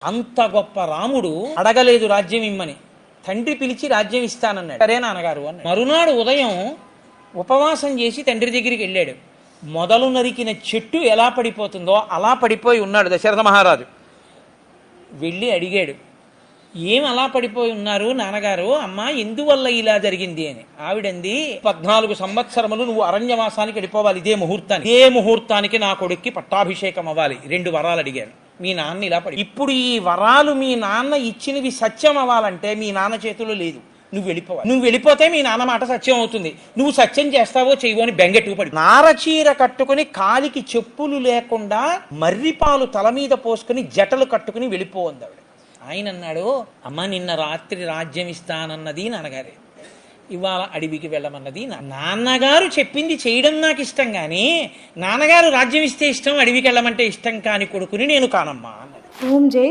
అంత గొప్ప రాముడు అడగలేదు రాజ్యం ఇమ్మని, తండ్రి పిలిచి రాజ్యం ఇస్తానన్నాడు. సరే నాన్నగారు అన్నాడు. మరునాడు ఉదయం ఉపవాసం చేసి తండ్రి దగ్గరికి వెళ్ళాడు. మొదలు నరికిన చెట్టు ఎలా పడిపోతుందో అలా పడిపోయి ఉన్నాడు దశరథ మహారాజు. వెళ్ళి అడిగాడు, ఏం అలా పడిపోయి ఉన్నారు నాన్నగారు? అమ్మా ఎందువల్ల ఇలా జరిగింది అని. ఆవిడంది, 14 సంవత్సరములు నువ్వు అరణ్యవాసానికి వెళ్ళిపోవాలి ఇదే ముహూర్తానికి. ఏ ముహూర్తానికి నా కొడుక్కి పట్టాభిషేకం అవ్వాలి. 2 వరాలు అడిగాను. మీ నాన్న ఇలా పడి, ఇప్పుడు ఈ వరాలు మీ నాన్న ఇచ్చినవి సత్యం అవ్వాలంటే మీ నాన్న చేతిలో లేదు. నువ్వు వెళ్ళిపోవాలి. నువ్వు వెళ్ళిపోతే మీ నాన్న మాట సత్యం అవుతుంది. నువ్వు సత్యం చేస్తావో చెయ్యో అని బెంగెట్టుకు పడి నారచీర కట్టుకుని కాలికి చెప్పులు లేకుండా మర్రిపాలు తల మీద పోసుకుని జటలు కట్టుకుని వెళ్ళిపోంది ఆవిడ. ఆయన అన్నాడు, అమ్మ నిన్న రాత్రి రాజ్యం ఇస్తానన్నది నాన్నగారే, ఇవాళ అడవికి వెళ్ళమన్నది నాన్నగారు చెప్పింది చేయడం నాకు ఇష్టం, కానీ నాన్నగారు రాజ్యం ఇస్తే ఇష్టం, అడవికి వెళ్ళమంటే ఇష్టం కాని కొడుకుని నేను కానమ్మా అన్నది. ఓం జై